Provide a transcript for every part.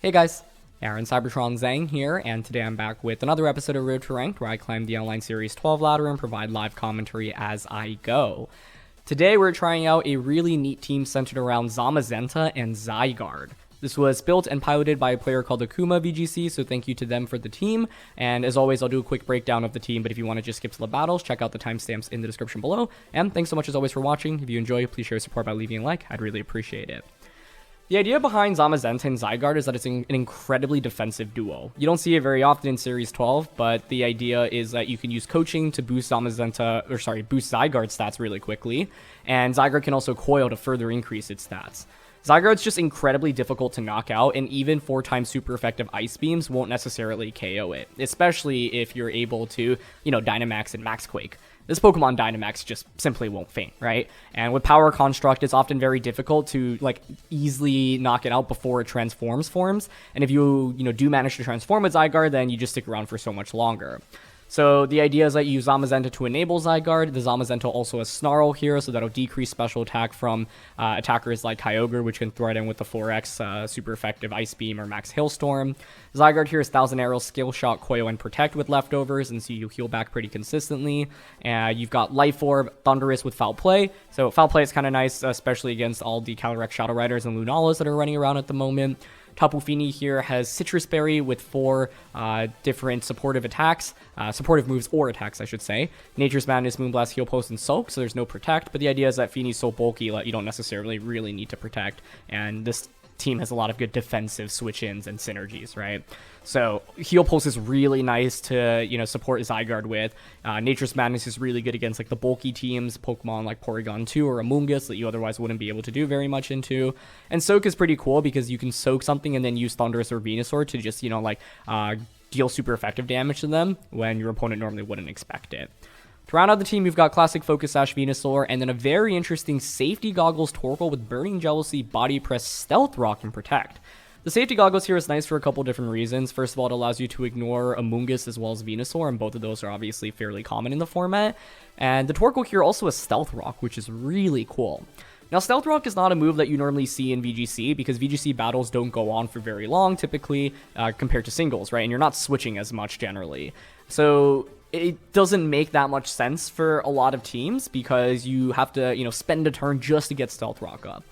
Hey guys, Aaron Cybertron Zhang here, and today I'm back with another episode of Road to Ranked, where I climb the Online Series 12 ladder and provide live commentary as I go. Today we're trying out a really neat team centered around Zamazenta and Zygarde. This was built and piloted by a player called Pokemon VGC, so thank you to them for the team. And as always, I'll do a quick breakdown of the team, but if you want to just skip to the battles, check out the timestamps in the description below. And thanks so much as always for watching. If you enjoy, please show your support by leaving a like. I'd really appreciate it. The idea behind Zamazenta and Zygarde is that it's an incredibly defensive duo. You don't see it very often in Series 12, but the idea is that you can use coaching to boost boost Zygarde's stats really quickly, and Zygarde can also coil to further increase its stats. Zygarde's just incredibly difficult to knock out, and even 4x super effective Ice Beams won't necessarily KO it, especially if you're able to, Dynamax and Max Quake. This Pokemon Dynamax just simply won't faint, right? And with Power Construct, it's often very difficult to, easily knock it out before it forms. And if you, do manage to transform with Zygarde, then you just stick around for so much longer. So the idea is that you use Zamazenta to enable Zygarde. The Zamazenta also has Snarl here, so that'll decrease special attack from attackers like Kyogre, which can thread in with the 4x super effective Ice Beam or Max Hailstorm. Zygarde here is Thousand Arrows, Skill Shot, Coil, and Protect with leftovers, and so you heal back pretty consistently. You've got Life Orb, Thundurus with Foul Play. So Foul Play is kind of nice, especially against all the Calyrex Shadow Riders and Lunalas that are running around at the moment. Tapu Fini here has Citrus Berry with 4 different supportive moves or attacks, I should say. Nature's Madness, Moonblast, Heal Post, and Soak, so there's no Protect, but the idea is that Fini's so bulky that you don't necessarily really need to Protect, and this team has a lot of good defensive switch-ins and synergies, right? So Heal Pulse is really nice to, support Zygarde with. Nature's Madness is really good against the bulky teams, Pokemon like Porygon 2 or Amoonguss that you otherwise wouldn't be able to do very much into. And Soak is pretty cool because you can soak something and then use Thundurus or Venusaur to just, deal super effective damage to them when your opponent normally wouldn't expect it. To round out the team, you've got Classic Focus Sash Venusaur, and then a very interesting Safety Goggles Torkoal with Burning Jealousy, Body Press, Stealth Rock, and Protect. The Safety Goggles here is nice for a couple different reasons. First of all, it allows you to ignore Amoonguss as well as Venusaur, and both of those are obviously fairly common in the format. And the Torkoal here also has Stealth Rock, which is really cool. Now, Stealth Rock is not a move that you normally see in VGC because VGC battles don't go on for very long, typically, compared to singles, right? And you're not switching as much generally. So it doesn't make that much sense for a lot of teams because you have to, spend a turn just to get Stealth Rock up.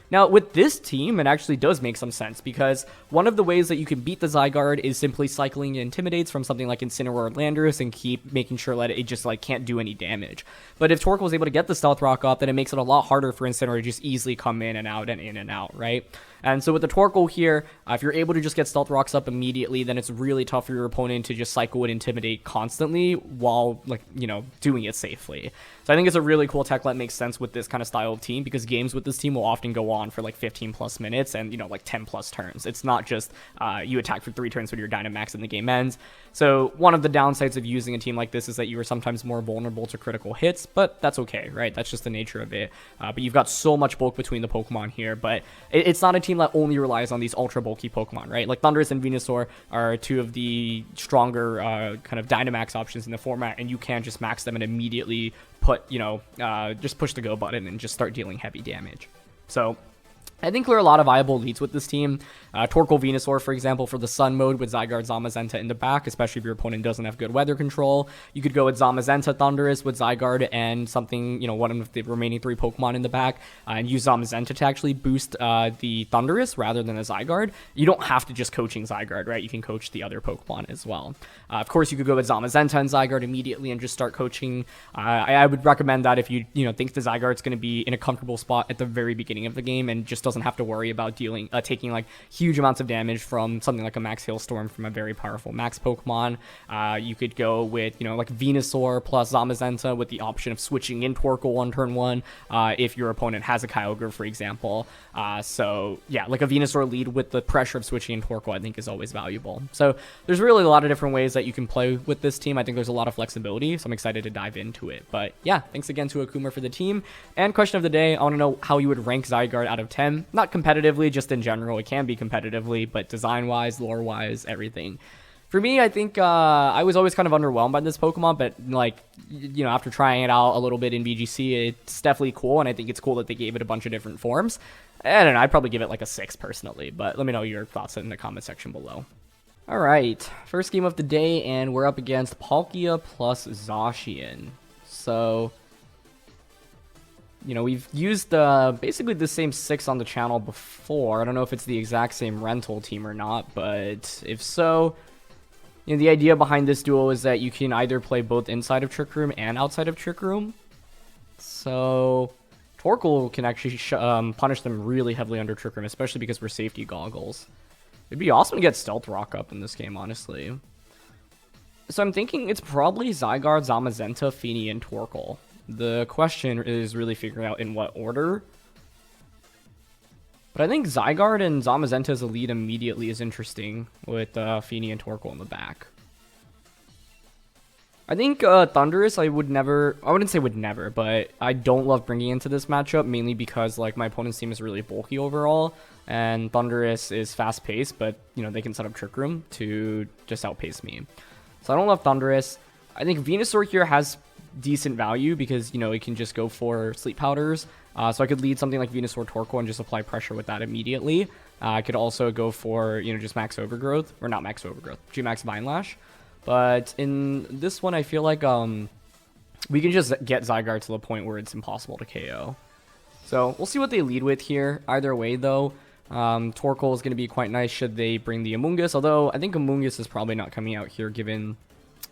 Now, with this team, it actually does make some sense because one of the ways that you can beat the Zygarde is simply cycling Intimidates from something like Incineroar or Landorus and keep making sure that it just can't do any damage. But if Torkoal was able to get the Stealth Rock up, then it makes it a lot harder for Incineroar to just easily come in and out, right? And so with the Torkoal here, if you're able to just get Stealth Rocks up immediately, then it's really tough for your opponent to just cycle and Intimidate constantly while, doing it safely. So I think it's a really cool tech that makes sense with this kind of style of team because games with this team will often go on for 15 plus minutes and 10 plus turns. It's not just you attack for 3 turns when your Dynamax and the game ends. So one of the downsides of using a team like this is that you are sometimes more vulnerable to critical hits, but that's okay, right? That's just the nature of it. But you've got so much bulk between the Pokemon here, but it's not a team that only relies on these ultra bulky Pokemon, right? Like Thundurus and Venusaur are 2 of the stronger kind of Dynamax options in the format, and you can just max them and immediately put, just push the go button and just start dealing heavy damage. So I think there are a lot of viable leads with this team. Torkoal Venusaur, for example, for the Sun mode with Zygarde Zamazenta in the back, especially if your opponent doesn't have good weather control. You could go with Zamazenta Thundurus with Zygarde and something, one of the remaining 3 Pokemon in the back, and use Zamazenta to actually boost the Thundurus rather than a Zygarde. You don't have to just coaching Zygarde, right? You can coach the other Pokemon as well. Of course, you could go with Zamazenta and Zygarde immediately and just start coaching. I would recommend that if you think the Zygarde's going to be in a comfortable spot at the very beginning of the game and just doesn't have to worry about taking huge amounts of damage from something like a Max Hailstorm from a very powerful Max Pokemon. You could go with Venusaur plus Zamazenta with the option of switching in Torkoal on turn 1 if your opponent has a Kyogre, for example. So yeah, a Venusaur lead with the pressure of switching in Torkoal I think is always valuable. So there's really a lot of different ways that you can play with this team. I think there's a lot of flexibility, so I'm excited to dive into it. But yeah, thanks again to Akuma for the team. And question of the day, I want to know how you would rank Zygarde out of 10. Not competitively, just in general. It can be competitively, but design-wise, lore-wise, everything. For me, I think I was always kind of underwhelmed by this Pokemon, but after trying it out a little bit in VGC, it's definitely cool, and I think it's cool that they gave it a bunch of different forms. I don't know, I'd probably give it like a 6 personally, but let me know your thoughts in the comment section below. Alright, first game of the day, and we're up against Palkia plus Zacian. So, you know, we've used basically the same 6 on the channel before. I don't know if it's the exact same rental team or not, but if so, you know, the idea behind this duo is that you can either play both inside of Trick Room and outside of Trick Room. So, Torkoal can actually punish them really heavily under Trick Room, especially because we're safety goggles. It'd be awesome to get Stealth Rock up in this game, honestly. So I'm thinking it's probably Zygarde, Zamazenta, Feeny, and Torkoal. The question is really figuring out in what order. But I think Zygarde and Zamazenta's lead immediately is interesting with Feeny and Torkoal in the back. I think Thundurus I wouldn't say would never, but I don't love bringing into this matchup, mainly because like my opponent's team is really bulky overall, and Thundurus is fast-paced, but you know, they can set up Trick Room to just outpace me. So I don't love Thundurus. I think Venusaur here has decent value because, you know, it can just go for Sleep Powders. So I could lead something like Venusaur Torkoal and just apply pressure with that immediately. I could also go for, you know, just Max Overgrowth, or not Max Overgrowth, G-Max Vine Lash. But in this one, I feel like we can just get Zygarde to the point where it's impossible to KO. So we'll see what they lead with here. Either way, though, Torkoal is going to be quite nice should they bring the Amoonguss. Although I think Amoonguss is probably not coming out here given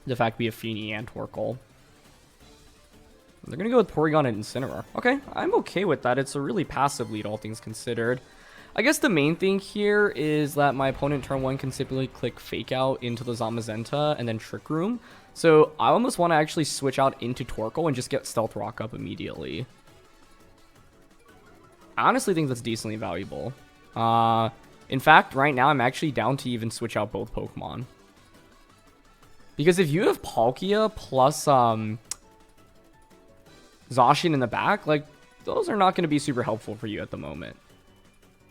the fact we have Feeny and Torkoal. They're going to go with Porygon and Incineroar. Okay, I'm okay with that. It's a really passive lead, all things considered. I guess the main thing here is that my opponent turn 1 can simply click Fake Out into the Zamazenta and then Trick Room. So I almost want to actually switch out into Torkoal and just get Stealth Rock up immediately. I honestly think that's decently valuable. In fact, right now I'm actually down to even switch out both Pokemon. Because if you have Palkia plus Zacian in the back, like, those are not going to be super helpful for you at the moment.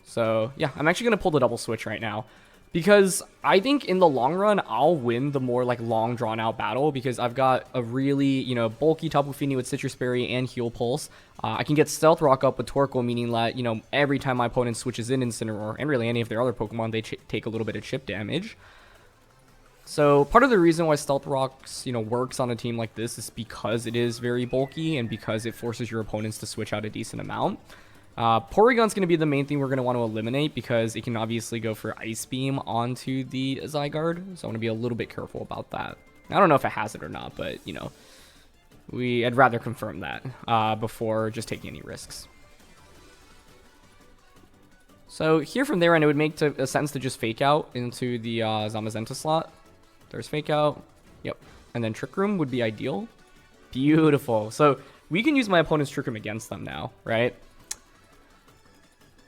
So, yeah, I'm actually going to pull the double switch right now. Because I think in the long run, I'll win the more, like, long, drawn-out battle. Because I've got a really, you know, bulky Tapu Fini with Citrus Berry and Heal Pulse. I can get Stealth Rock up with Torkoal, meaning that, you know, every time my opponent switches in Incineroar, and really any of their other Pokemon, they take a little bit of chip damage. So, part of the reason why Stealth Rocks, you know, works on a team like this is because it is very bulky and because it forces your opponents to switch out a decent amount. Porygon's going to be the main thing we're going to want to eliminate because it can obviously go for Ice Beam onto the Zygarde, so I want to be a little bit careful about that. I don't know if it has it or not, but, you know, I'd rather confirm that before just taking any risks. So here from there, and it would make sense to just Fake Out into the Zamazenta slot. There's Fake Out. Yep. And then Trick Room would be ideal. Beautiful. So we can use my opponent's Trick Room against them now, right?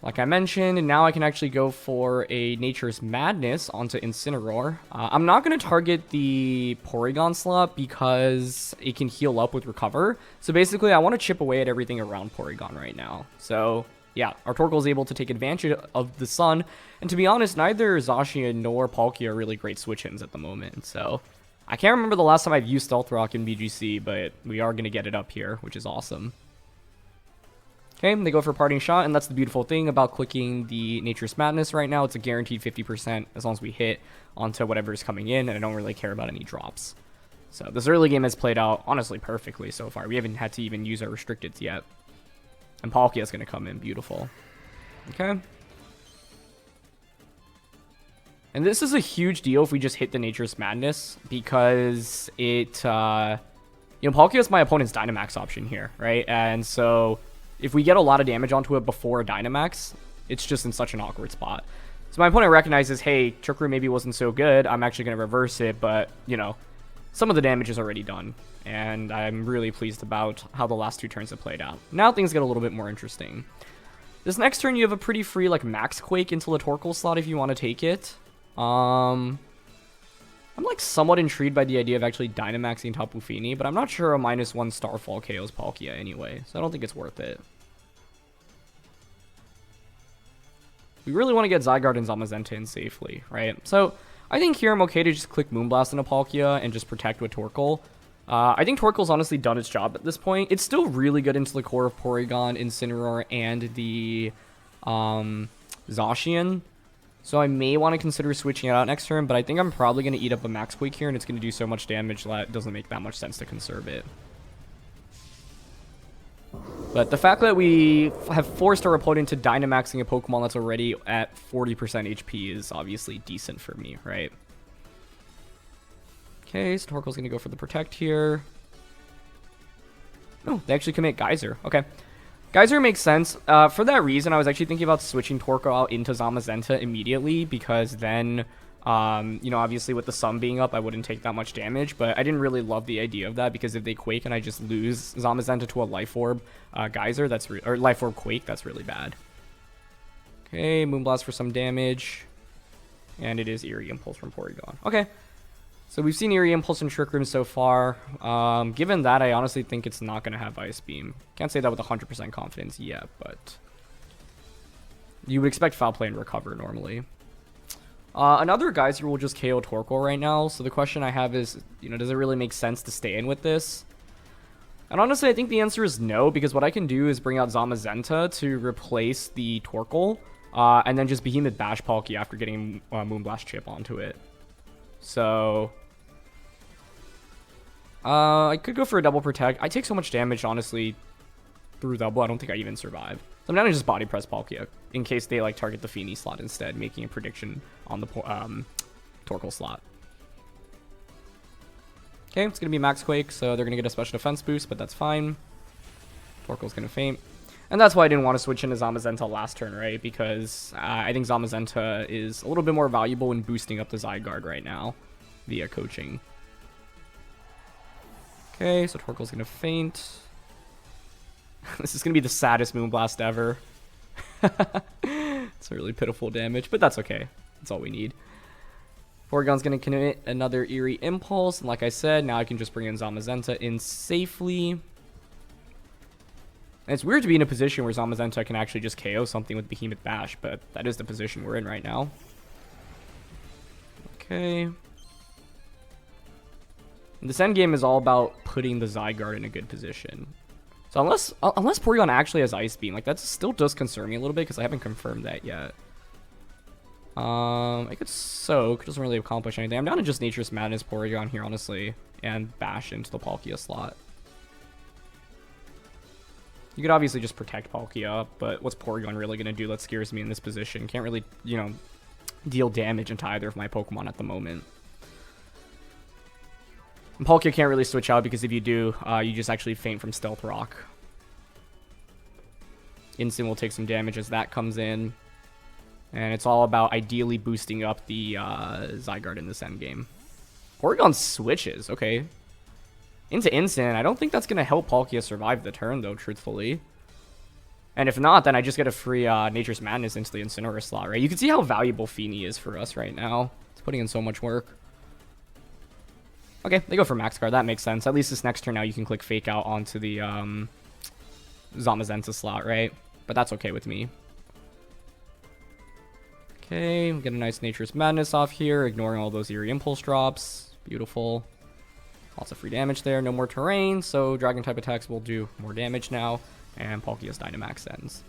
Like I mentioned, and now I can actually go for a Nature's Madness onto Incineroar. I'm not going to target the Porygon slot because it can heal up with Recover. So basically, I want to chip away at everything around Porygon right now. So yeah, our Torkoal is able to take advantage of the sun. And to be honest, neither Zacian nor Palkia are really great switch-ins at the moment. So I can't remember the last time I've used Stealth Rock in VGC, but we are going to get it up here, which is awesome. Okay, they go for Parting Shot, and that's the beautiful thing about clicking the Nature's Madness right now. It's a guaranteed 50% as long as we hit onto whatever is coming in, and I don't really care about any drops. So this early game has played out, honestly, perfectly so far. We haven't had to even use our restricteds yet. And Palkia is going to come in. Beautiful. Okay. And this is a huge deal if we just hit the Nature's Madness, because it, you know, Palkia is my opponent's Dynamax option here, right? And so if we get a lot of damage onto it before a Dynamax, it's just in such an awkward spot. So my opponent recognizes, hey, Trick Room maybe wasn't so good. I'm actually going to reverse it, but, you know, some of the damage is already done. And I'm really pleased about how the last 2 turns have played out. Now things get a little bit more interesting. This next turn, you have a pretty free, like, Max Quake into the Torkoal slot if you want to take it. I'm, like, somewhat intrigued by the idea of actually Dynamaxing Tapu Fini, but I'm not sure a -1 Starfall KOs Palkia anyway, so I don't think it's worth it. We really want to get Zygarde and Zamazenta in safely, right? So I think here I'm okay to just click Moonblast into Palkia and just protect with Torkoal. I think Torkoal's honestly done its job at this point. It's still really good into the core of Porygon, Incineroar, and the Zacian. So I may want to consider switching it out next turn, but I think I'm probably going to eat up a Max Quake here, and it's going to do so much damage that it doesn't make that much sense to conserve it. But the fact that we have forced our opponent to Dynamaxing a Pokemon that's already at 40% HP is obviously decent for me, right? Okay, so Torkoal's going to go for the Protect here. Oh, they actually commit Geyser. Okay. Geyser makes sense. For that reason, I was actually thinking about switching Torkoal into Zamazenta immediately, because then, you know, obviously with the Sun being up, I wouldn't take that much damage, but I didn't really love the idea of that, because if they Quake and I just lose Zamazenta to a Life Orb Geyser, or Life Orb Quake, that's really bad. Okay, Moonblast for some damage, and it is Eerie Impulse from Porygon. Okay. So we've seen Eerie Impulse and Trick Room so far. Given that, I honestly think it's not going to have Ice Beam. Can't say that with 100% confidence yet, but you would expect Foul Play and Recover normally. Another Geyser will just KO Torkoal right now, so the question I have is, you know, does it really make sense to stay in with this? And honestly, I think the answer is no, because what I can do is bring out Zamazenta to replace the Torkoal, and then just Behemoth Bash Palkia after getting Moonblast Chip onto it. So I could go for a double protect. I take so much damage, honestly, through double. I don't think I even survive. So I'm gonna just body press Palkia in case they like target the Feeny slot instead, making a prediction on the Torkoal slot. Okay, it's gonna be Max Quake, so they're gonna get a special defense boost, but that's fine. Torkoal's gonna faint. And that's why I didn't want to switch into Zamazenta last turn, right? Because I think Zamazenta is a little bit more valuable when boosting up the Zygarde right now via coaching. Okay, so Torkoal's going to faint. This is going to be the saddest Moonblast ever. It's a really pitiful damage, but that's okay. That's all we need. Porygon's going to commit another Eerie Impulse. And like I said, now I can just bring in Zamazenta in safely. And it's weird to be in a position where Zamazenta can actually just KO something with Behemoth Bash, but that is the position we're in right now. Okay. This endgame is all about putting the Zygarde in a good position. So unless Porygon actually has Ice Beam, like that still does concern me a little bit because I haven't confirmed that yet. I could Soak, doesn't really accomplish anything. I'm down to just Nature's Madness Porygon here, honestly, and Bash into the Palkia slot. You could obviously just protect Palkia, but what's Porygon really going to do that scares me in this position? Can't really, you know, deal damage into either of my Pokemon at the moment. And Palkia can't really switch out because if you do, you just actually faint from Stealth Rock. Instant will take some damage as that comes in. And it's all about ideally boosting up the Zygarde in this endgame. Porygon switches, okay. Into Instant, I don't think that's going to help Palkia survive the turn, though, truthfully. And if not, then I just get a free Nature's Madness into the Incineroar slot, right? You can see how valuable Feeny is for us right now. It's putting in so much work. Okay, they go for Max Guard. That makes sense. At least this next turn now you can click Fake Out onto the Zamazenta slot, right? But that's okay with me. Okay, get a nice Nature's Madness off here, ignoring all those Eerie Impulse drops. Beautiful. Lots of free damage there. No more terrain, so Dragon type attacks will do more damage now. And Palkia's Dynamax ends.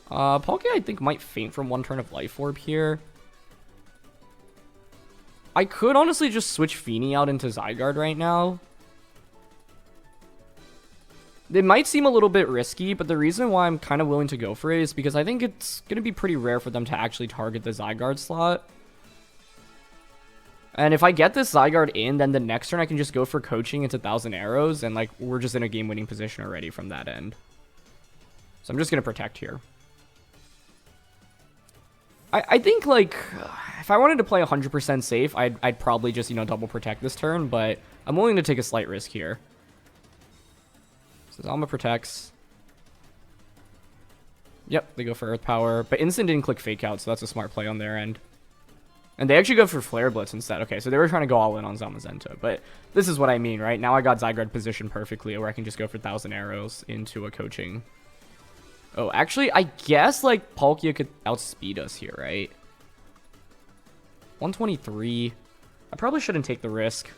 Palkia, I think, might faint from one turn of Life Orb here. I could honestly just switch Feeny out into Zygarde right now. It might seem a little bit risky, but the reason why I'm kind of willing to go for it is because I think it's going to be pretty rare for them to actually target the Zygarde slot. And if I get this Zygarde in, then the next turn I can just go for coaching into 1,000 Arrows, and like we're just in a game-winning position already from that end. So I'm just going to protect here. I think, like, if I wanted to play 100% safe, I'd probably just, you know, double protect this turn, but I'm willing to take a slight risk here. So Zama protects. Yep, they go for Earth Power, but Instant didn't click Fake Out, so that's a smart play on their end. And they actually go for Flare Blitz instead. Okay, so they were trying to go all in on Zamazenta, but this is what I mean, right? Now I got Zygarde positioned perfectly, where I can just go for 1,000 Arrows into a coaching. Oh, actually, I guess, like, Palkia could outspeed us here, right? 123. I probably shouldn't take the risk.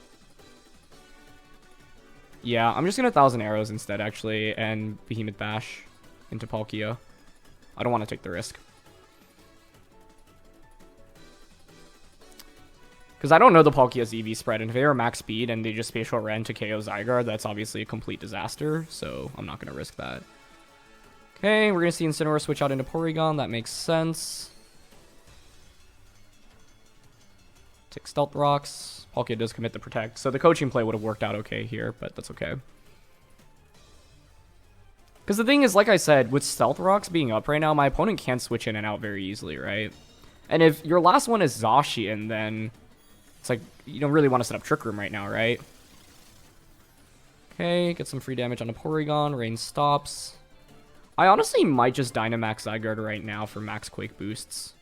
Yeah, I'm just gonna 1,000 Arrows instead, actually, and Behemoth Bash into Palkia. I don't want to take the risk. Because I don't know the Palkia's EV spread, and if they are max speed and they just Spatial Rend to KO Zygarde, that's obviously a complete disaster, so I'm not going to risk that. Okay, we're going to see Incineroar switch out into Porygon. That makes sense. Take Stealth Rocks. Palkia does commit the Protect, so the coaching play would have worked out okay here, but that's okay. Because the thing is, like I said, with Stealth Rocks being up right now, my opponent can't switch in and out very easily, right? And if your last one is Zacian, then it's like, you don't really want to set up Trick Room right now, right? Okay, get some free damage on a Porygon. Rain stops. I honestly might just Dynamax Zygarde right now for max Quake boosts.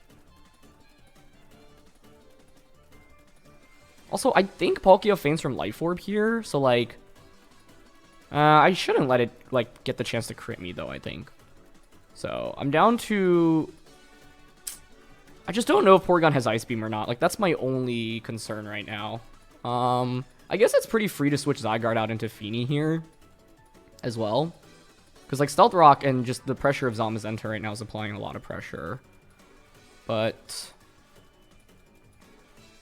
Also, I think Palkia feigns from Life Orb here, so like... I shouldn't let it, like, get the chance to crit me, though, I think. So, I'm down to... I just don't know if Porygon has Ice Beam or not. Like, that's my only concern right now. I guess it's pretty free to switch Zygarde out into Feeny here as well. Because, like, Stealth Rock and just the pressure of Zamazenta right now is applying a lot of pressure. But...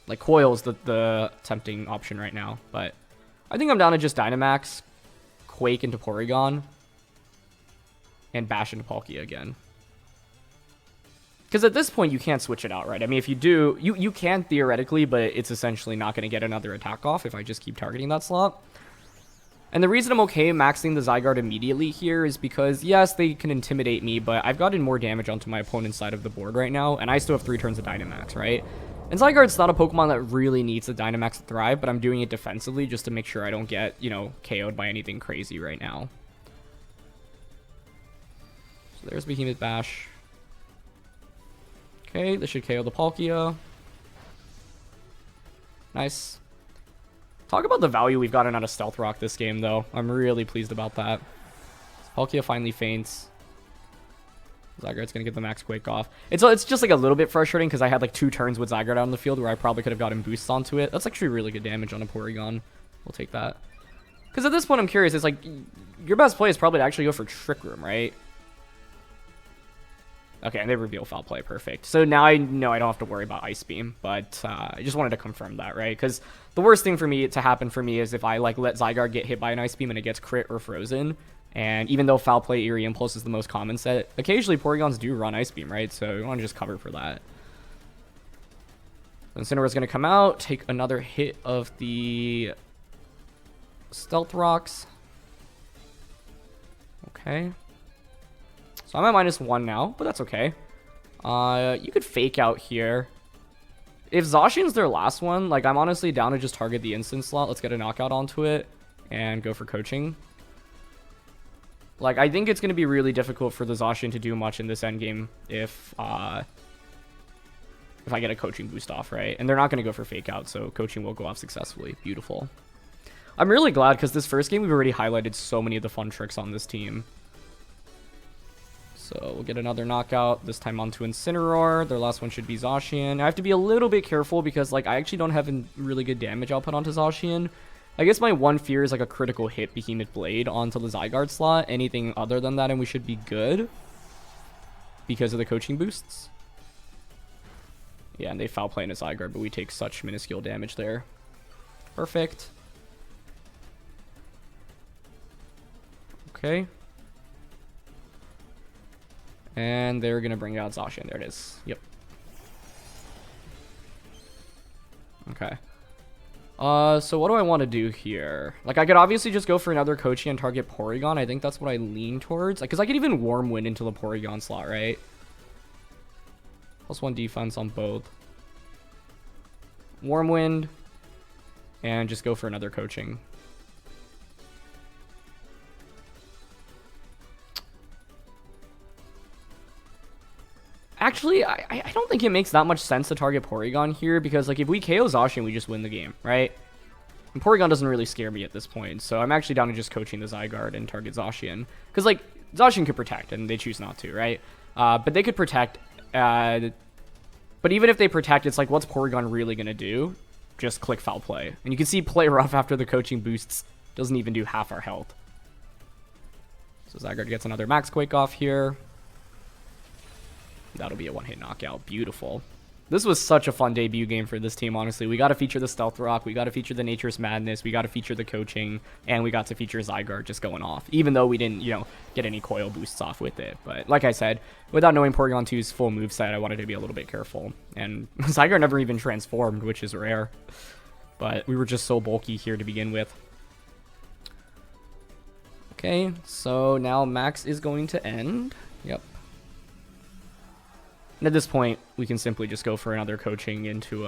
like, Coil is the tempting option right now. But I think I'm down to just Dynamax, Quake into Porygon, and Bash into Palkia again. Because at this point, you can't switch it out, right? I mean, if you do, you can theoretically, but it's essentially not going to get another attack off if I just keep targeting that slot. And the reason I'm okay maxing the Zygarde immediately here is because, yes, they can intimidate me, but I've gotten more damage onto my opponent's side of the board right now, and I still have 3 turns of Dynamax, right? And Zygarde's not a Pokemon that really needs a Dynamax to thrive, but I'm doing it defensively just to make sure I don't get, you know, KO'd by anything crazy right now. So there's Behemoth Bash. Okay, this should KO the Palkia. Nice. Talk about the value we've gotten out of Stealth Rock this game, though. I'm really pleased about that. Palkia finally faints. Zygarde's going to get the max Quake off. It's just like a little bit frustrating because I had like 2 turns with Zygarde out on the field where I probably could have gotten boosts onto it. That's actually really good damage on a Porygon. We'll take that. Because at this point I'm curious, it's like your best play is probably to actually go for Trick Room, right? Okay, and they reveal Foul Play. Perfect. So now I know I don't have to worry about Ice Beam, but I just wanted to confirm that, right? Because the worst thing for me to happen for me is if I like let Zygarde get hit by an Ice Beam and it gets crit or frozen. And even though Foul Play, Eerie Impulse is the most common set, occasionally Porygons do run Ice Beam, right? So you want to just cover for that. Incineroar's going to come out, take another hit of the Stealth Rocks. Okay. So I'm at -1 now, but that's okay. You could Fake Out here. If Zacian's their last one, like I'm honestly down to just target the instant slot. Let's get a knockout onto it and go for coaching. Like, I think it's going to be really difficult for the Zacian to do much in this endgame if I get a coaching boost off, right? And they're not going to go for Fake Out, so coaching will go off successfully. Beautiful. I'm really glad because this first game we've already highlighted so many of the fun tricks on this team. So we'll get another knockout, this time onto Incineroar. Their last one should be Zacian. I have to be a little bit careful because, like, I actually don't have a really good damage output onto Zacian. I guess my one fear is like a critical hit Behemoth Blade onto the Zygarde slot. Anything other than that and we should be good because of the coaching boosts. Yeah, and they Foul Play into Zygarde, but we take such minuscule damage there. Perfect. Okay. And they're going to bring out Zacian. There it is. Yep. Okay. So what do I want to do here? Like, I could obviously just go for another coaching and target Porygon. I think that's what I lean towards. Like, because I could even Warm Wind into the Porygon slot, right? +1 defense on both. Warm Wind. And just go for another coaching. Actually, I don't think it makes that much sense to target Porygon here because, like, if we KO Zacian, we just win the game, right? And Porygon doesn't really scare me at this point, so I'm actually down to just coaching the Zygarde and target Zacian. Because, like, Zacian could protect, and they choose not to, right? But they could protect. But even if they protect, it's like, what's Porygon really going to do? Just click Foul Play. And you can see Play Rough after the coaching boosts Doesn't even do half our health. So Zygarde gets another Max Quake off here. That'll be a one-hit knockout. Beautiful. This was such a fun debut game for this team, honestly. We got to feature the Stealth Rock, we got to feature the Nature's Madness, we got to feature the coaching, and we got to feature Zygarde just going off. Even though we didn't, you know, get any coil boosts off with it. But like I said, without knowing Porygon 2's full moveset, I wanted to be a little bit careful. And Zygarde never even transformed, which is rare. But we were just so bulky here to begin with. Okay, so now Max is going to end. Yep. And at this point, we can simply just go for another coaching into,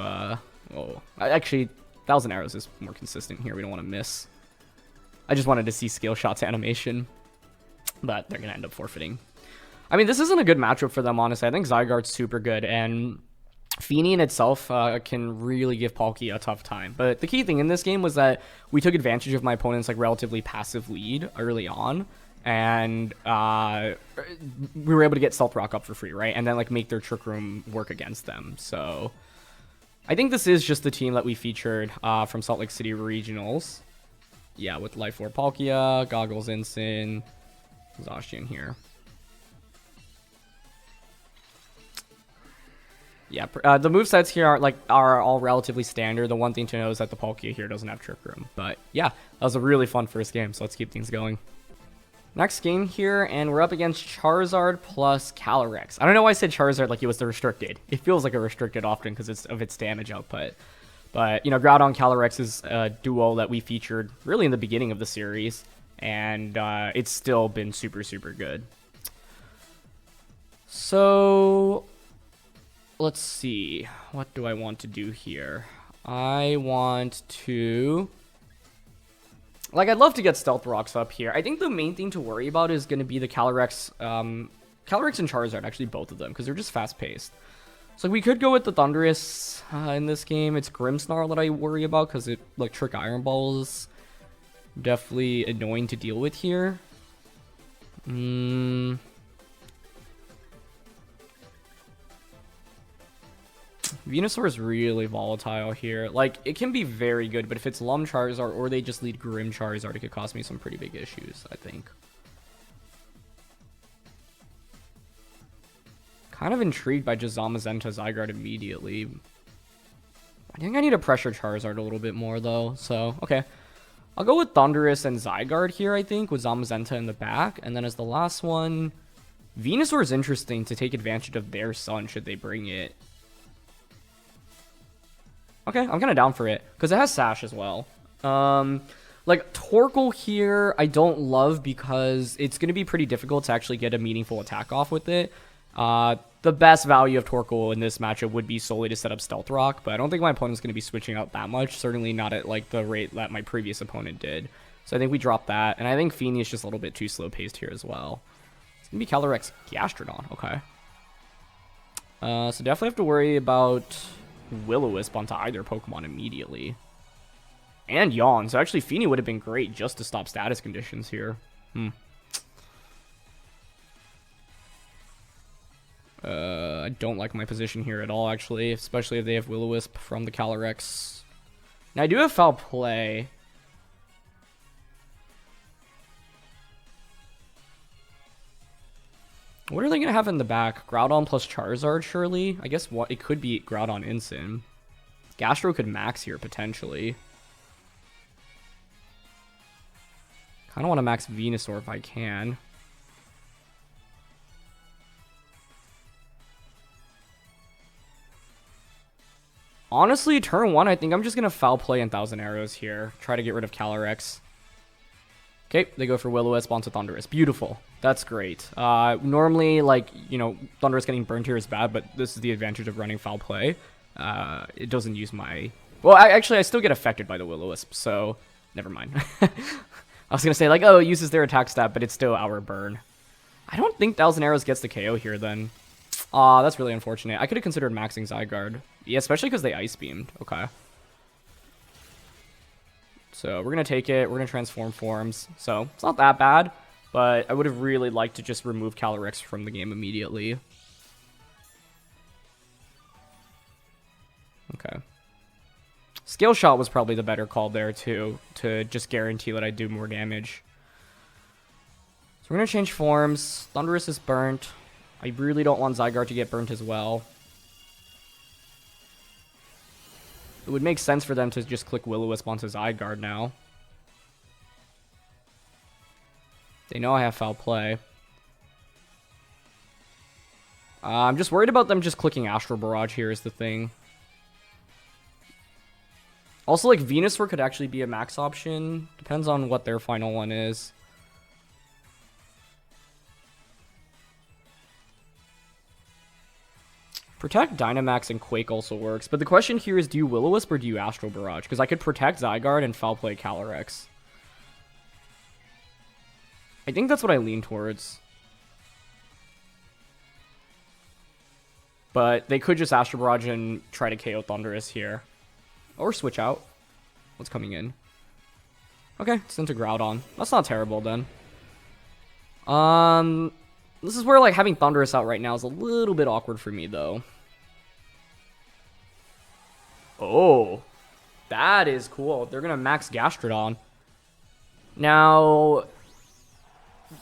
actually, 1,000 Arrows is more consistent here. We don't want to miss. I just wanted to see Scale Shot's animation, but they're going to end up forfeiting. I mean, this isn't a good matchup for them, honestly. I think Zygarde's super good, and Feeny in itself can really give Palkia a tough time. But the key thing in this game was that we took advantage of my opponent's, like, relatively passive lead early on. And we were able to get Stealth Rock up for free, right? And then like make their Trick Room work against them. So I think this is just the team that we featured from Salt Lake City Regionals. Yeah, with Life Orb Palkia, Goggles Incin, Zacian here. Yeah, the movesets here are all relatively standard. The one thing to know is that the Palkia here doesn't have Trick Room. But yeah, that was a really fun first game, so let's keep things going. Next game here, and we're up against Charizard plus Calyrex. I don't know why I said Charizard like it was the restricted. It feels like a restricted often because of its damage output. But, you know, Groudon Calyrex is a duo that we featured really in the beginning of the series. And it's still been super, super good. So, let's see. What do I want to do here? I want to... Like, I'd love to get Stealth Rocks up here. I think the main thing to worry about is going to be the Calyrex. Calyrex and Charizard, actually, both of them, because they're just fast-paced. So we could go with the Thundurus in this game. It's Grimmsnarl that I worry about, because it, like, Trick Iron Ball is definitely annoying to deal with here. Venusaur is really volatile here. Like, it can be very good, but if it's Lum Charizard or they just lead Grim Charizard, it could cause me some pretty big issues, I think. Kind of intrigued by just Zamazenta Zygarde immediately. I think I need to pressure Charizard a little bit more, though. So, okay. I'll go with Thundurus and Zygarde here, I think, with Zamazenta in the back. And then as the last one, Venusaur is interesting to take advantage of their sun should they bring it. Okay, I'm kind of down for it, because it has Sash as well. Like, Torkoal here, I don't love because it's going to be pretty difficult to actually get a meaningful attack off with it. The best value of Torkoal in this matchup would be solely to set up Stealth Rock, but I don't think my opponent's going to be switching out that much, certainly not at, like, the rate that my previous opponent did. So I think we drop that, and I think Feeny is just a little bit too slow-paced here as well. It's going to be Calyrex Gastrodon, okay. So definitely have to worry about Will-O-Wisp onto either Pokemon immediately. And Yawn, so actually Feeny would have been great just to stop status conditions here. I don't like my position here at all, actually, especially if they have Will-O-Wisp from the Calyrex. Now, I do have Foul Play. What are they going to have in the back? Groudon plus Charizard, surely? I guess what it could be Groudon Incin. Gastro could max here, potentially. Kind of want to max Venusaur if I can. Honestly, turn 1, I think I'm just going to Foul Play and 1,000 Arrows here. Try to get rid of Calyrex. Okay, they go for Will-O-Wisp onto Thundurus. Beautiful. That's great. Normally, like, you know, Thundurus getting burned here is bad, but this is the advantage of running Foul Play. It doesn't use my... Well, I still get affected by the Will-O-Wisp, so never mind. I was going to say, like, oh, it uses their attack stat, but it's still our burn. I don't think 1,000 Arrows gets the KO here, then. Aw, that's really unfortunate. I could have considered maxing Zygarde. Yeah, especially because they Ice Beamed. Okay. So we're going to take it. We're going to transform forms. So it's not that bad, but I would have really liked to just remove Calyrex from the game immediately. Okay. This Scale Shot was probably the better call there, too, to just guarantee that I do more damage. So we're going to change forms. Thundurus is burnt. I really don't want Zygarde to get burnt as well. It would make sense for them to just click Will-O-Wisp onto Zygarde now. They know I have Foul Play. I'm just worried about them just clicking Astral Barrage here is the thing. Also, like, Venusaur could actually be a max option. Depends on what their final one is. Protect, Dynamax, and Quake also works. But the question here is, do you Will-O-Wisp or do you Astral Barrage? Because I could Protect Zygarde and Foul Play Calyrex. I think that's what I lean towards. But they could just Astral Barrage and try to KO Thundurus here. Or switch out. What's coming in? Okay, it's into Groudon. That's not terrible then. This is where, like, having Thundurus out right now is a little bit awkward for me, though. Oh, that is cool. They're going to max Gastrodon. Now,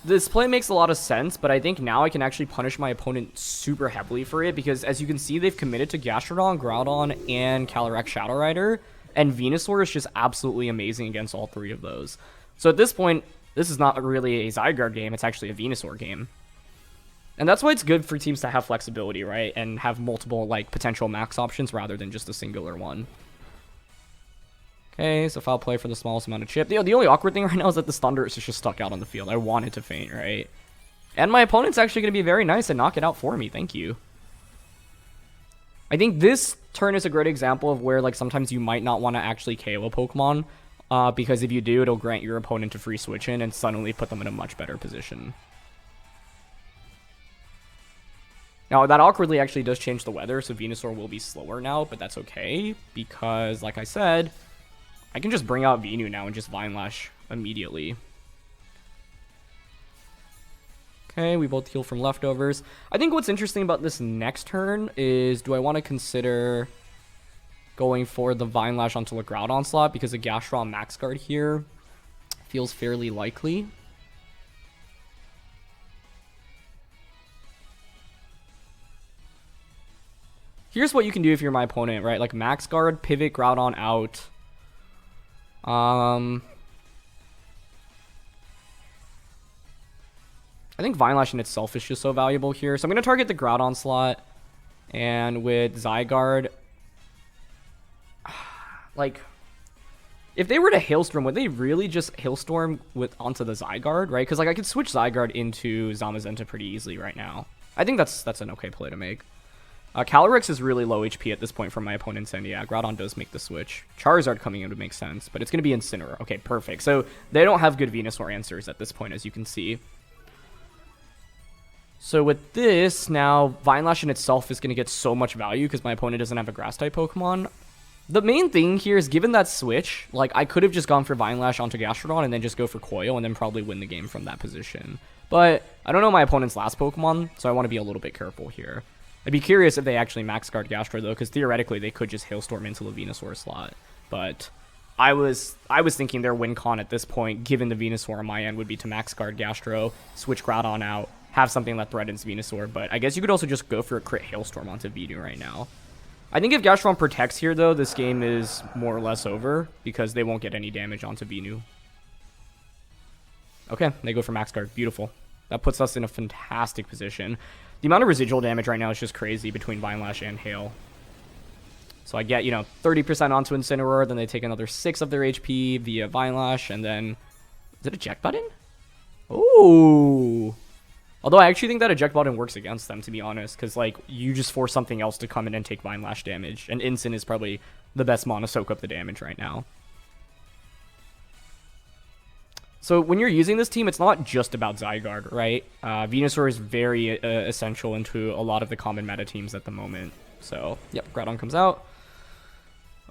this play makes a lot of sense, but I think now I can actually punish my opponent super heavily for it, because as you can see, they've committed to Gastrodon, Groudon, and Calyrex Shadow Rider, and Venusaur is just absolutely amazing against all three of those. So at this point, this is not really a Zygarde game, it's actually a Venusaur game. And that's why it's good for teams to have flexibility, right? And have multiple, like, potential max options rather than just a singular one. Okay, so Foul Play for the smallest amount of chip. The only awkward thing right now is that the Thundurus is just stuck out on the field. I wanted to faint, right? And my opponent's actually going to be very nice and knock it out for me. Thank you. I think this turn is a great example of where, like, sometimes you might not want to actually KO a Pokemon. Because if you do, it'll grant your opponent to free switch in and suddenly put them in a much better position. Now, that awkwardly actually does change the weather, so Venusaur will be slower now, but that's okay, because, like I said, I can just bring out Venu now and just Vine Lash immediately. Okay, we both heal from leftovers. I think what's interesting about this next turn is, do I want to consider going for the Vine Lash onto the Groudon slot, because a Gastrodon Max Guard here feels fairly likely. Here's what you can do if you're my opponent, right? Like, Max Guard, Pivot Groudon out. I think Vine Lash in itself is just so valuable here. So I'm going to target the Groudon slot. And with Zygarde, like, if they were to Hailstorm, would they really just Hailstorm onto the Zygarde, right? Because, like, I could switch Zygarde into Zamazenta pretty easily right now. I think that's an okay play to make. Calyrex is really low HP at this point from my opponent's end. Yeah, Groudon does make the switch. Charizard coming in would make sense, but it's going to be Incineroar. Okay, perfect. So they don't have good Venusaur answers at this point, as you can see. So with this, now Vine Lash in itself is going to get so much value because my opponent doesn't have a Grass-type Pokemon. The main thing here is, given that switch, like, I could have just gone for Vine Lash onto Gastrodon and then just go for Coil and then probably win the game from that position. But I don't know my opponent's last Pokemon, so I want to be a little bit careful here. I'd be curious if they actually Max Guard Gastro, though, because theoretically they could just Hailstorm into the Venusaur slot. But I was thinking their win con at this point, given the Venusaur on my end, would be to Max Guard Gastro, switch Groudon out, have something that threatens Venusaur. But I guess you could also just go for a crit Hailstorm onto Venu right now. I think if Gastrodon protects here, though, this game is more or less over, because they won't get any damage onto Venu. Okay, they go for Max Guard. Beautiful. That puts us in a fantastic position. The amount of residual damage right now is just crazy between Vine Lash and Hail. So I get, 30% onto Incineroar, then they take another 6 of their HP via Vine Lash, and then... Is it eject button? Ooh! Although I actually think that eject button works against them, to be honest, because, like, you just force something else to come in and take Vine Lash damage, and Incin is probably the best mon to soak up the damage right now. So when you're using this team, it's not just about Zygarde, right? Venusaur is very essential into a lot of the common meta teams at the moment. So, yep, Groudon comes out.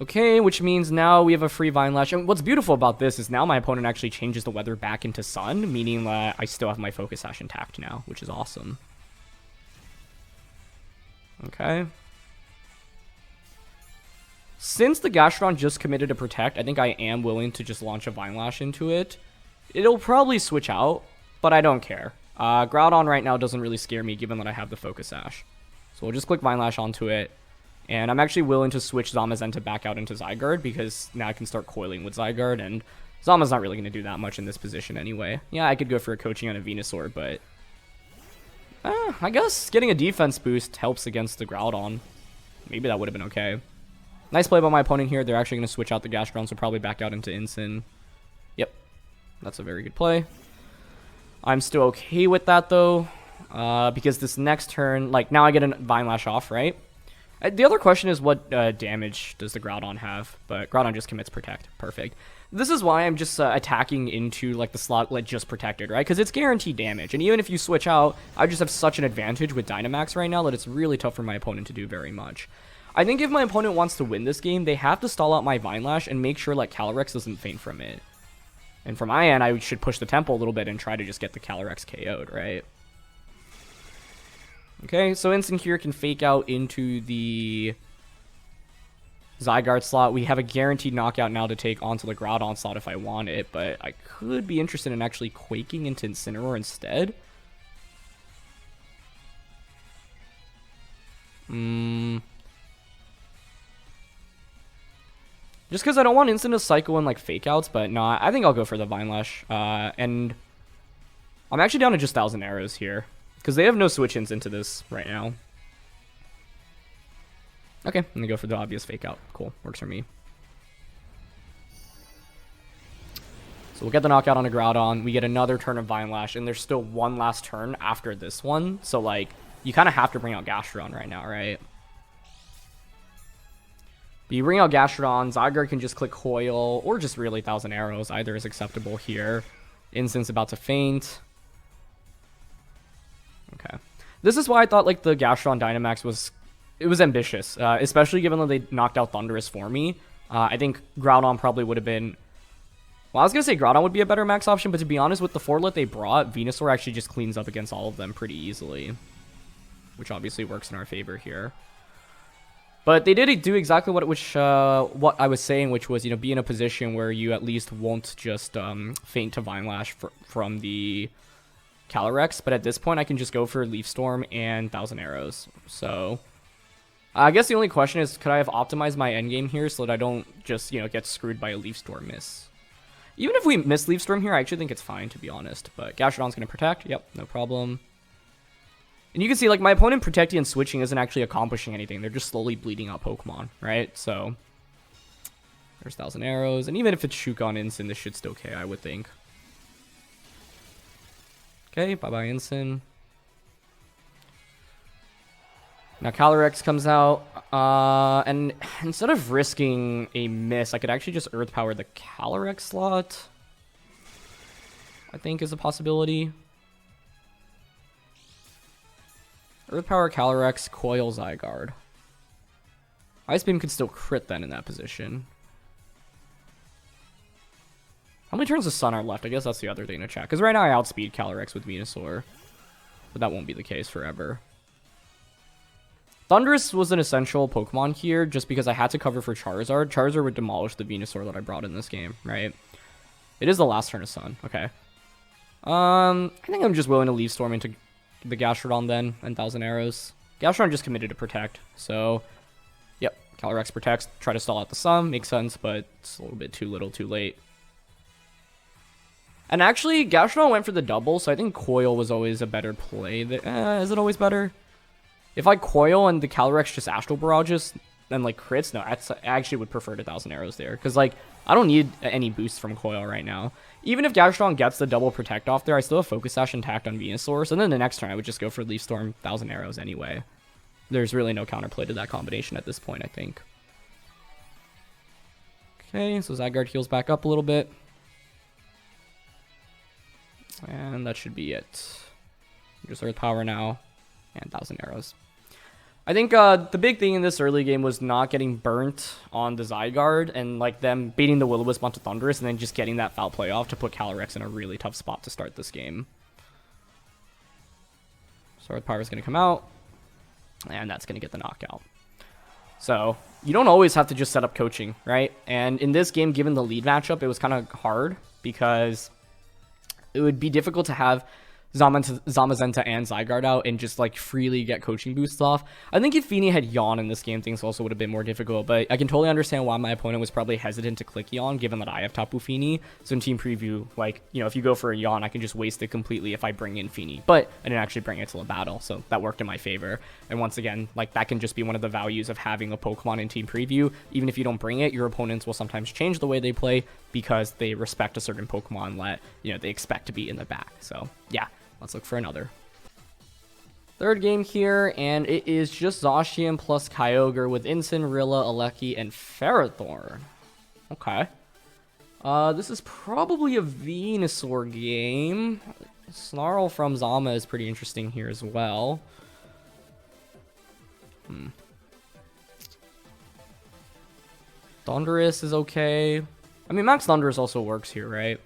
Okay, which means now we have a free Vine Lash. And what's beautiful about this is now my opponent actually changes the weather back into sun, meaning that I still have my Focus Sash intact now, which is awesome. Okay. Since the Gastrodon just committed to Protect, I think I am willing to just launch a Vine Lash into it. It'll probably switch out, but I don't care. Groudon right now doesn't really scare me given that I have the Focus Sash. So we'll just click Vine Lash onto it. And I'm actually willing to switch Zamazenta back out into Zygarde because now I can start coiling with Zygarde, and Zama's not really going to do that much in this position anyway. Yeah, I could go for a coaching on a Venusaur, but I guess getting a defense boost helps against the Groudon. Maybe that would have been okay. Nice play by my opponent here. They're actually going to switch out the Gastrodon, so probably back out into Incin. Yep, that's a very good play. I'm still okay with that, though, because this next turn, like, now I get a Vine Lash off, right? The other question is what damage does the Groudon have, but Groudon just commits Protect. Perfect. This is why I'm just attacking into like the slot like just protected, right? Because it's guaranteed damage, and even if you switch out, I just have such an advantage with Dynamax right now that it's really tough for my opponent to do very much. I think if my opponent wants to win this game, they have to stall out my Vine Lash and make sure like Calyrex doesn't faint from it. And from my end, I should push the tempo a little bit and try to just get the Calyrex KO'd, right? Okay, so Incin here can fake out into the Zygarde slot. We have a guaranteed knockout now to take onto the Groudon slot if I want it, but I could be interested in actually quaking into Incineroar instead. Just because I don't want Incin to cycle in like fake outs, but no, I think I'll go for the Vine Lash. And I'm actually down to just 1,000 arrows here, because they have no switch-ins into this right now. Okay, I'm going to go for the obvious fake out. Cool, works for me. So we'll get the knockout on a Groudon. We get another turn of Vine Lash, and there's still one last turn after this one. So, like, you kind of have to bring out Gastrodon right now, right? But you bring out Gastrodon, Zygarde can just click Coil, or just really 1,000 arrows. Either is acceptable here. Incin's about to faint. Okay. This is why I thought, like, the Gastrodon Dynamax was ambitious, especially given that they knocked out Thundurus for me. I think Groudon probably would have been... Well, I was going to say Groudon would be a better max option, but to be honest, with the Fortlet they brought, Venusaur actually just cleans up against all of them pretty easily, which obviously works in our favor here. But they did do exactly what I was saying, which was, you know, be in a position where you at least won't just faint to Vine Lash from the Calyrex, but at this point I can just go for Leaf Storm and 1,000 arrows. So I guess the only question is, could I have optimized my endgame here so that I don't just, you know, get screwed by a Leaf Storm miss? Even if we miss Leaf Storm here, I actually think it's fine, to be honest. But Gastrodon's going to protect. Yep, no problem. And you can see, like, my opponent protecting and switching isn't actually accomplishing anything. They're just slowly bleeding out Pokemon, right? So there's 1,000 arrows. And even if it's Shugon Incin, this should still KO, I would think. Okay, bye-bye Incin. Now Calyrex comes out, and instead of risking a miss, I could actually just Earth Power the Calyrex slot, I think is a possibility. Earth Power Calyrex, Coil Zygarde. Ice Beam could still crit then in that position. How many turns of Sun are left? I guess that's the other thing to check, because right now I outspeed Calyrex with Venusaur, but that won't be the case forever. Thundurus was an essential Pokemon here just because I had to cover for Charizard. Charizard would demolish the Venusaur that I brought in this game, right? It is the last turn of Sun. Okay. I think I'm just willing to Leaf Storm into the Gastrodon then and 1,000 arrows. Gastrodon just committed to Protect, so yep, Calyrex protects. Try to stall out the Sun. Makes sense, but it's a little bit too little too late. And actually, Gastrodon went for the double, so I think Coil was always a better play. Is it always better? If I Coil and the Calyrex just Astral Barrages and like crits, no, I actually would prefer to 1,000 arrows there. Because like, I don't need any boosts from Coil right now. Even if Gastrodon gets the double Protect off there, I still have Focus Sash intact on Venusaur. So then the next turn, I would just go for Leaf Storm, 1,000 arrows anyway. There's really no counterplay to that combination at this point, I think. Okay, so Zygarde heals back up a little bit. And that should be it. Just Earth Power now. And 1,000 arrows. I think the big thing in this early game was not getting burnt on the Zygarde and like them beating the Will-O-Wisp onto Thundurus and then just getting that foul play off to put Calyrex in a really tough spot to start this game. So Earth Power is going to come out, and that's going to get the knockout. So you don't always have to just set up coaching, right? And in this game, given the lead matchup, it was kind of hard because it would be difficult to have Zamazenta and Zygarde out and just like freely get coaching boosts off. I think if Fini had Yawn in this game, things also would have been more difficult, but I can totally understand why my opponent was probably hesitant to click Yawn given that I have Tapu Fini. So in team preview, like, you know, if you go for a Yawn, I can just waste it completely if I bring in Fini, but I didn't actually bring it till a battle, so that worked in my favor. And once again, like, that can just be one of the values of having a Pokemon in team preview. Even if you don't bring it, your opponents will sometimes change the way they play because they respect a certain Pokemon that, you know, they expect to be in the back. So yeah, let's look for another. Third game here, and it is just Zacian plus Kyogre with Incin, Rillaboom, and Ferrothorn. Okay. This is probably a Venusaur game. Snarl from Zama is pretty interesting here as well. Thundurus is okay. I mean, Max Thundurus also works here, right?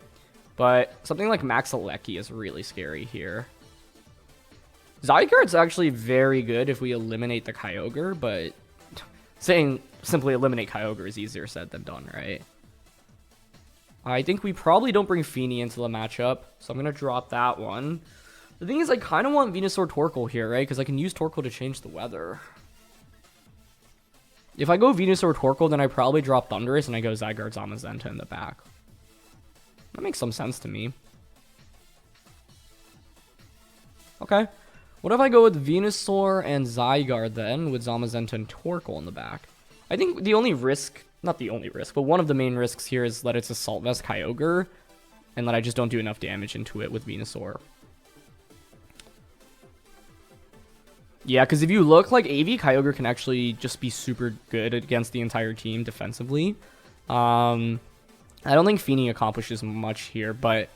But something like Max Regieleki is really scary here. Zygarde's actually very good if we eliminate the Kyogre, but saying simply eliminate Kyogre is easier said than done, right? I think we probably don't bring Fini into the matchup, so I'm going to drop that one. The thing is, I kind of want Venusaur Torkoal here, right? Because I can use Torkoal to change the weather. If I go Venusaur Torkoal, then I probably drop Thundurus and I go Zygarde Zamazenta in the back. That makes some sense to me. Okay. What if I go with Venusaur and Zygarde then, with Zamazenta and Torkoal in the back? I think the only risk, not the only risk, but one of the main risks here is that it's Assault Vest Kyogre, and that I just don't do enough damage into it with Venusaur. Yeah, because if you look, like, AV Kyogre can actually just be super good against the entire team defensively. I don't think Fini accomplishes much here, but